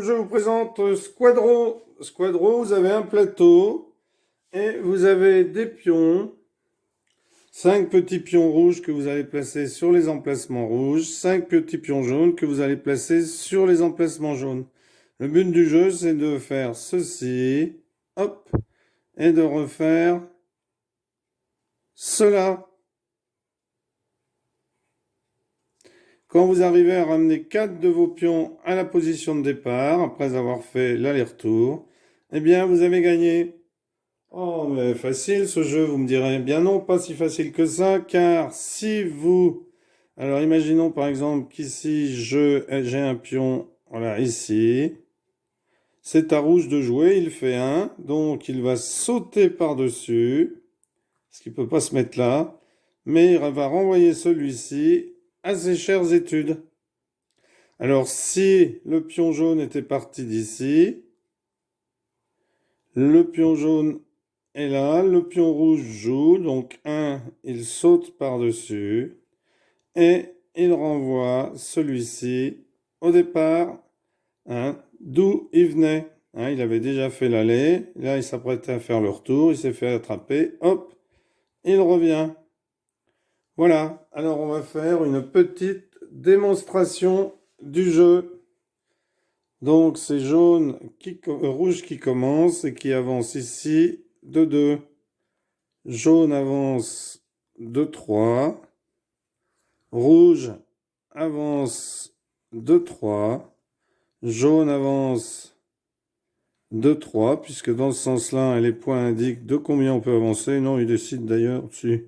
je vous présente Squadro. Squadro, vous avez un plateau et vous avez des pions. 5 petits pions rouges que vous allez placer sur les emplacements rouges. 5 petits pions jaunes que vous allez placer sur les emplacements jaunes. Le but du jeu, c'est de faire ceci. Hop. Et de refaire cela. Quand vous arrivez à ramener 4 de vos pions à la position de départ, après avoir fait l'aller-retour, eh bien, vous avez gagné. Oh, mais facile ce jeu, vous me direz. Eh bien non, pas si facile que ça, car si vous... Alors, imaginons par exemple qu'ici, j'ai un pion, voilà, ici. C'est à rouge de jouer, il fait 1, donc il va sauter par-dessus, parce qu'il ne peut pas se mettre là, mais il va renvoyer celui-ci à ses chères études. Alors, si le pion jaune était parti d'ici, le pion jaune est là, le pion rouge joue, donc 1, il saute par-dessus, et il renvoie celui-ci au départ, hein, d'où il venait. Hein, il avait déjà fait l'aller, là il s'apprêtait à faire le retour, il s'est fait attraper, hop, il revient. Voilà, alors on va faire une petite démonstration du jeu. Donc c'est rouge qui commence et qui avance ici de 2. Jaune avance de 3. Rouge avance de 3. Jaune avance de 3, puisque dans ce sens-là, les points indiquent de combien on peut avancer. Non, il décide d'ailleurs dessus.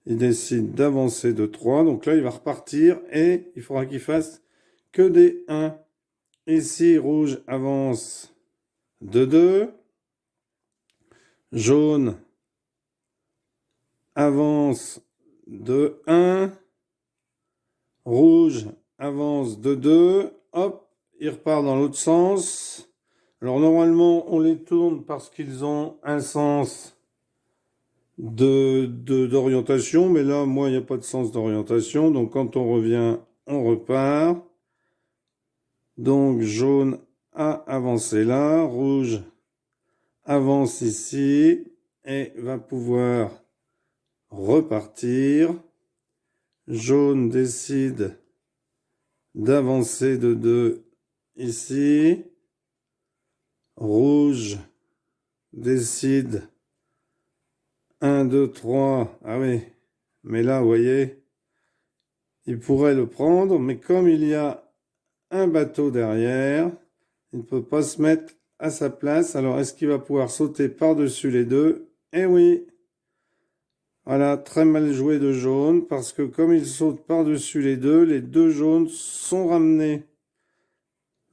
Il décide d'avancer de 3. Donc là, il va repartir et il faudra qu'il fasse que des 1. Ici, rouge avance de 2. Jaune avance de 1. Rouge avance de 2. Hop, il repart dans l'autre sens. Alors normalement, on les tourne parce qu'ils ont un sens d'orientation. Mais là, moi, il n'y a pas de sens d'orientation. Donc quand on revient, on repart. Donc jaune a avancé là. Rouge avance ici et va pouvoir repartir. Jaune décide d'avancer de 2 ici. Rouge décide 1, 2, 3. Ah oui, mais là, vous voyez, il pourrait le prendre, mais comme il y a un bateau derrière, il ne peut pas se mettre à sa place. Alors, est-ce qu'il va pouvoir sauter par-dessus les deux? Eh oui. Voilà, très mal joué de jaune, parce que comme il saute par-dessus les deux jaunes sont ramenés.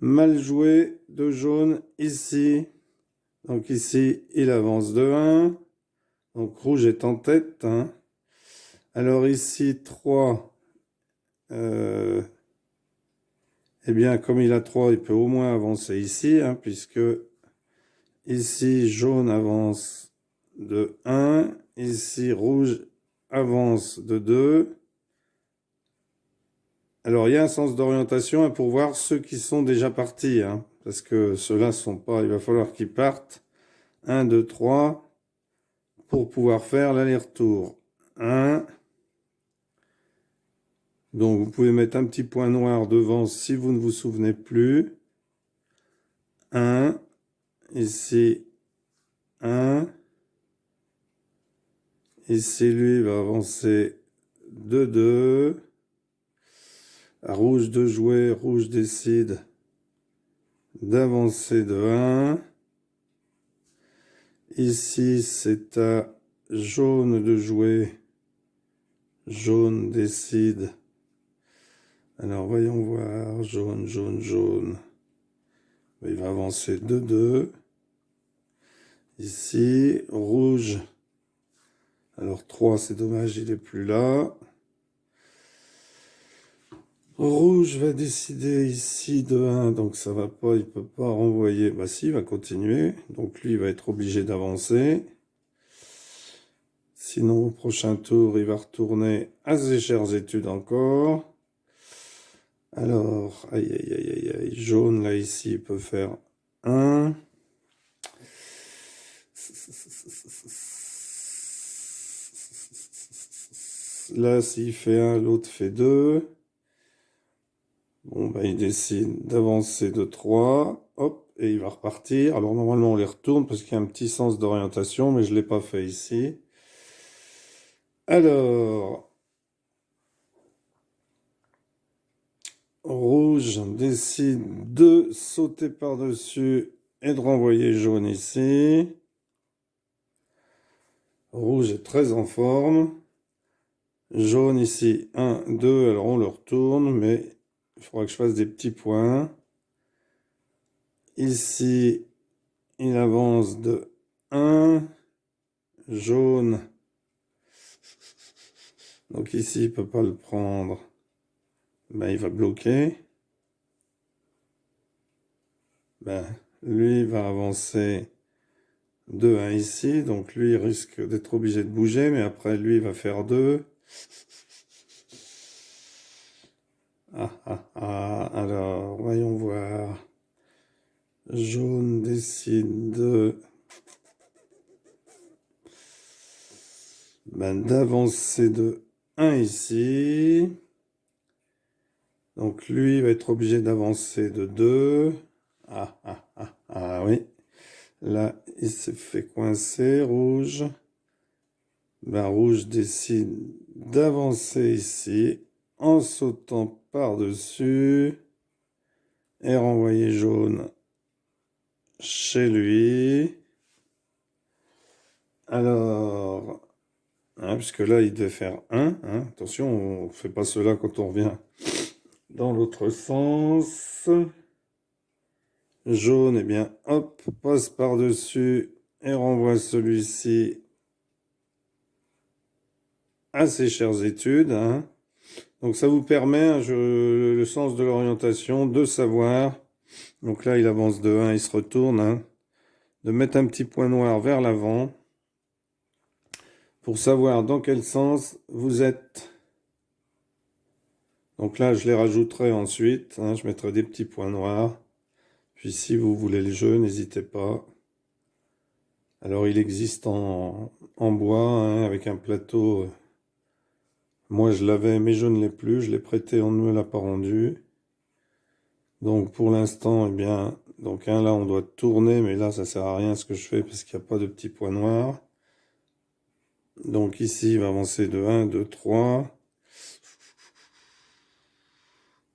Mal joué de jaune ici. Donc ici, il avance de 1. Donc rouge est en tête. Hein. Alors ici, 3. Eh bien, comme il a 3, il peut au moins avancer ici, hein, puisque ici, jaune avance de 1. Ici, rouge avance de 2. Alors, il y a un sens d'orientation hein, pour voir ceux qui sont déjà partis, hein, parce que ceux-là ne sont pas... Il va falloir qu'ils partent. 1, 2, 3, pour pouvoir faire l'aller-retour. 1. Donc, vous pouvez mettre un petit point noir devant si vous ne vous souvenez plus. 1. Ici, 1. Ici, lui, va avancer de 2. Rouge de jouer, rouge décide d'avancer de 1. Ici, c'est à jaune de jouer. Jaune décide. Alors, voyons voir. Jaune, jaune, jaune. Il va avancer de 2. Ici, rouge. Alors 3, c'est dommage, il n'est plus là. Rouge va décider ici de 1, donc ça va pas, il peut pas renvoyer. Bah si, il va continuer. Donc lui, il va être obligé d'avancer. Sinon, au prochain tour, il va retourner à ses chères études encore. Alors, aïe, aïe, aïe, aïe, aïe, jaune, là, ici, il peut faire 1. Là, s'il fait 1, l'autre fait 2. Bon, bah, il décide d'avancer de 3. Hop, et il va repartir. Alors, normalement, on les retourne parce qu'il y a un petit sens d'orientation, mais je ne l'ai pas fait ici. Alors, rouge décide de sauter par-dessus et de renvoyer jaune ici. Rouge est très en forme. Jaune ici, 1, 2, alors on le retourne, mais il faudra que je fasse des petits points. Ici, il avance de 1. Jaune. Donc ici, il ne peut pas le prendre. Ben, il va bloquer. Ben, lui va avancer de 1 ici. Donc lui, il risque d'être obligé de bouger, mais après, lui, il va faire 2. Ah, ah, ah. Alors, voyons voir. Jaune décide d'avancer de 1 ici. Donc lui va être obligé d'avancer de 2. Ah, ah, ah, ah, oui. Là, il s'est fait coincer, rouge. Ben, rouge décide d'avancer ici en sautant par-dessus et renvoyer jaune chez lui. Alors, hein, puisque là, il devait faire 1. Hein. Attention, on ne fait pas cela quand on revient dans l'autre sens. Jaune, eh bien, hop, passe par-dessus et renvoie celui-ci à ses chères études. Hein. Donc ça vous permet, hein, le sens de l'orientation, de savoir. Donc là, il avance de 1, il se retourne. Hein, de mettre un petit point noir vers l'avant pour savoir dans quel sens vous êtes. Donc là, je les rajouterai ensuite. Hein, je mettrai des petits points noirs. Puis si vous voulez le jeu, n'hésitez pas. Alors il existe en bois, hein, avec un plateau. Moi je l'avais, mais je ne l'ai plus. Je l'ai prêté, on ne me l'a pas rendu. Donc pour l'instant, eh bien, donc là on doit tourner, mais là ça sert à rien ce que je fais parce qu'il n'y a pas de petits points noirs. Donc ici il va avancer de 1, 2, 3.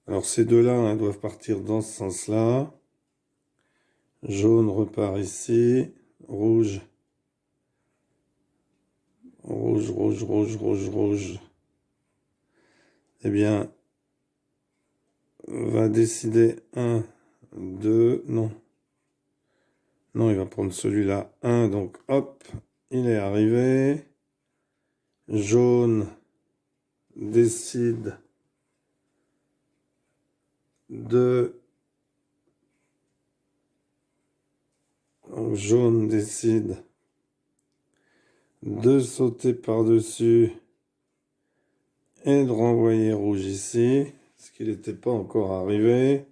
Alors ces deux-là, hein, doivent partir dans ce sens-là. Jaune repart ici. Rouge. Rouge, rouge, rouge, rouge, rouge. Eh bien, va décider 1, 2, non. Non, il va prendre celui-là, 1, donc hop, il est arrivé. Jaune décide de... Donc, jaune décide de sauter par-dessus et de renvoyer rouge ici, parce qu'il n'était pas encore arrivé.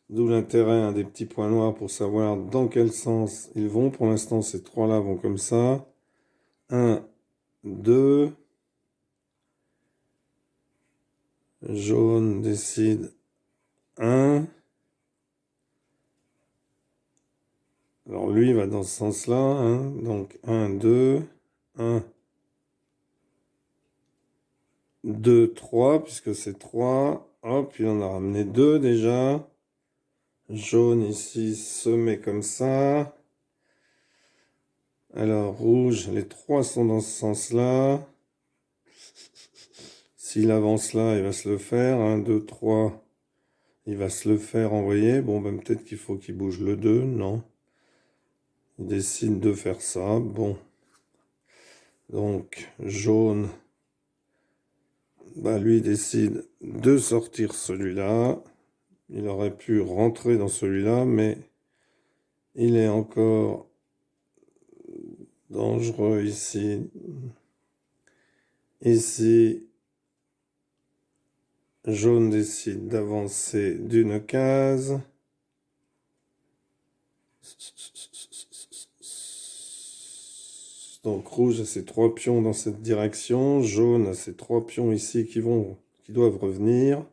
D'où l'intérêt, hein, des petits points noirs pour savoir dans quel sens ils vont. Pour l'instant, ces trois-là vont comme ça. 1, 2. Jaune décide 1. Alors lui, il va dans ce sens-là. Hein. Donc 1, 2. 1, 2, 3, puisque c'est 3. Hop, il en a ramené 2 déjà. Jaune ici se met comme ça. Alors rouge, les 3 sont dans ce sens-là. S'il avance là, il va se le faire. 1, 2, 3. Il va se le faire envoyer. Bon, ben peut-être qu'il faut qu'il bouge le 2. Non. Il décide de faire ça. Bon. Donc, jaune. Bah, lui décide de sortir celui-là. Il aurait pu rentrer dans celui-là, mais il est encore dangereux ici. Ici, Jaune décide d'avancer d'une case. Donc rouge a ses 3 pions dans cette direction. Jaune a ses 3 pions ici qui doivent revenir.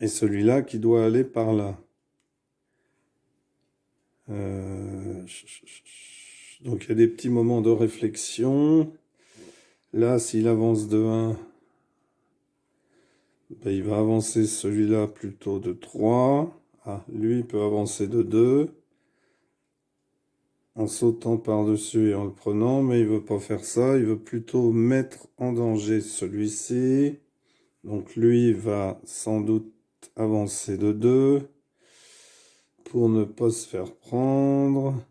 Et celui-là qui doit aller par là. Donc il y a des petits moments de réflexion. Là, s'il avance de 1, ben, il va avancer celui-là plutôt de 3. Ah, lui peut avancer de 2. En sautant par-dessus et en le prenant, mais il veut pas faire ça. Il veut plutôt mettre en danger celui-ci. Donc lui va sans doute avancer de 2 pour ne pas se faire prendre.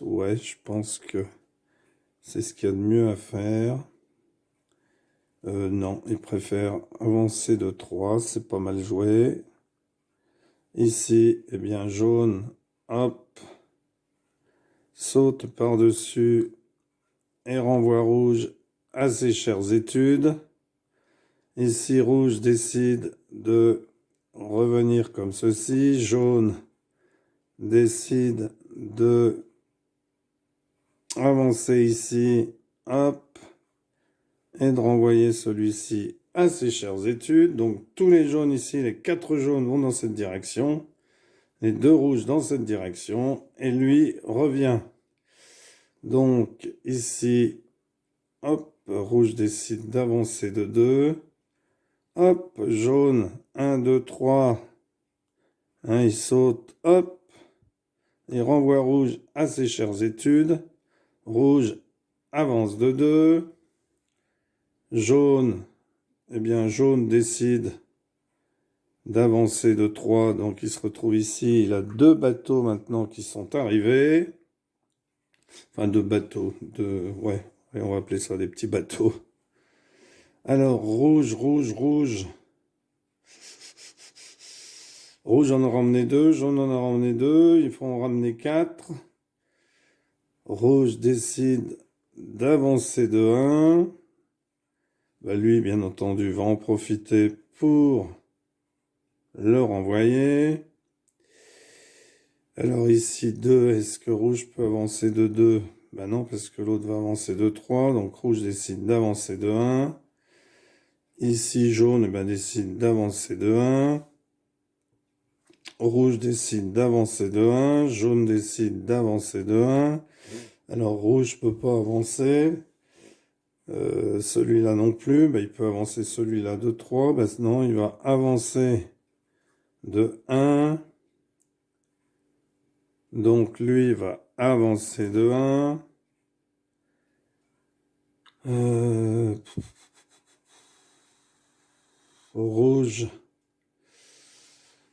Ouais, je pense que c'est ce qu'il y a de mieux à faire. Non, il préfère avancer de 3, c'est pas mal joué. Ici, eh bien, jaune, hop, saute par-dessus et renvoie rouge à ses chères études. Ici, rouge décide de revenir comme ceci. Jaune décide de avancer ici, hop, et de renvoyer celui-ci à ses chères études. Donc tous les jaunes ici, les 4 jaunes vont dans cette direction, les 2 rouges dans cette direction, et lui revient. Donc ici, hop, rouge décide d'avancer de 2. Hop, jaune, 1, 2, 3. Il saute, hop, il renvoie rouge à ses chères études. Rouge avance de 2. Jaune, eh bien, jaune décide d'avancer de 3. Donc, il se retrouve ici. Il a 2 bateaux maintenant qui sont arrivés. Enfin, 2 bateaux. Ouais, on va appeler ça des petits bateaux. Alors, rouge, rouge, rouge. Rouge en a ramené 2. Jaune en a ramené 2. Il faut en ramener 4. Rouge décide d'avancer de 1. Bah, lui, bien entendu, va en profiter pour le renvoyer. Alors ici, 2, est-ce que rouge peut avancer de 2? Ben non, parce que l'autre va avancer de 3. Donc rouge décide d'avancer de 1. Ici, jaune décide d'avancer de 1. Rouge décide d'avancer de 1. Jaune décide d'avancer de 1. Alors rouge peut pas avancer. Celui-là non plus. Ben, il peut avancer celui-là de 3. Ben, non, il va avancer de 1. Donc lui va avancer de 1. Rouge.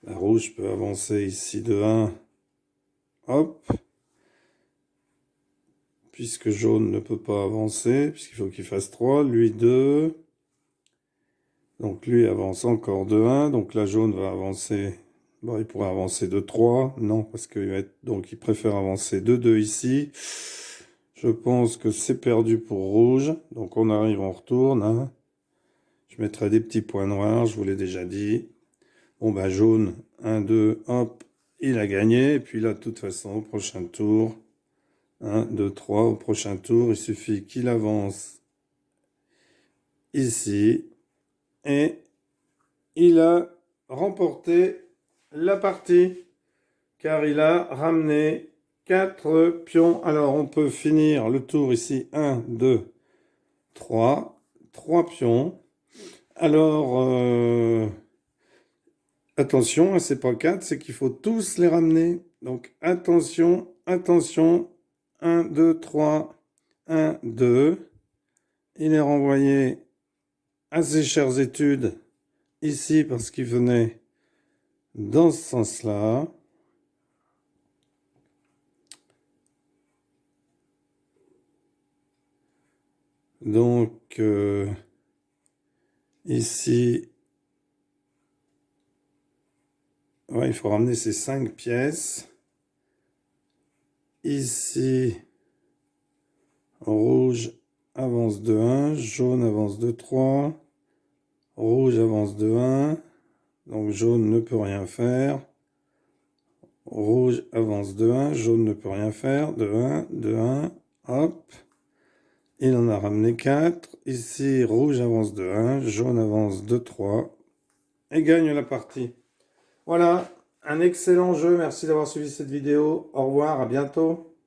Rouge peut avancer ici de 1. Hop. Puisque jaune ne peut pas avancer, puisqu'il faut qu'il fasse 3. Lui 2. Donc lui avance encore de 1. Donc la jaune va avancer. Bon, il pourrait avancer de 3. Non, parce donc il préfère avancer de 2 ici. Je pense que c'est perdu pour rouge. Donc on arrive, on retourne. Hein. Je mettrai des petits points noirs, je vous l'ai déjà dit. Bon, bah, jaune, 1, 2, hop, il a gagné. Et puis là, de toute façon, au prochain tour, 1, 2, 3, au prochain tour, il suffit qu'il avance ici. Et il a remporté la partie, car il a ramené 4 pions. Alors, on peut finir le tour ici. 1, 2, 3. 3 pions. Alors, attention, hein, c'est pas 4, c'est qu'il faut tous les ramener. Donc attention, attention. 1, 2, 3. 1, 2. Il est renvoyé à ses chères études ici parce qu'il venait dans ce sens-là. Donc ici, ouais, il faut ramener ces 5 pièces. Ici, rouge avance de 1, jaune avance de 3, rouge avance de 1, donc jaune ne peut rien faire. Rouge avance de 1, jaune ne peut rien faire, de 1, hop. Il en a ramené 4. Ici, rouge avance de 1, jaune avance de 3 et gagne la partie. Voilà, un excellent jeu. Merci d'avoir suivi cette vidéo. Au revoir, à bientôt.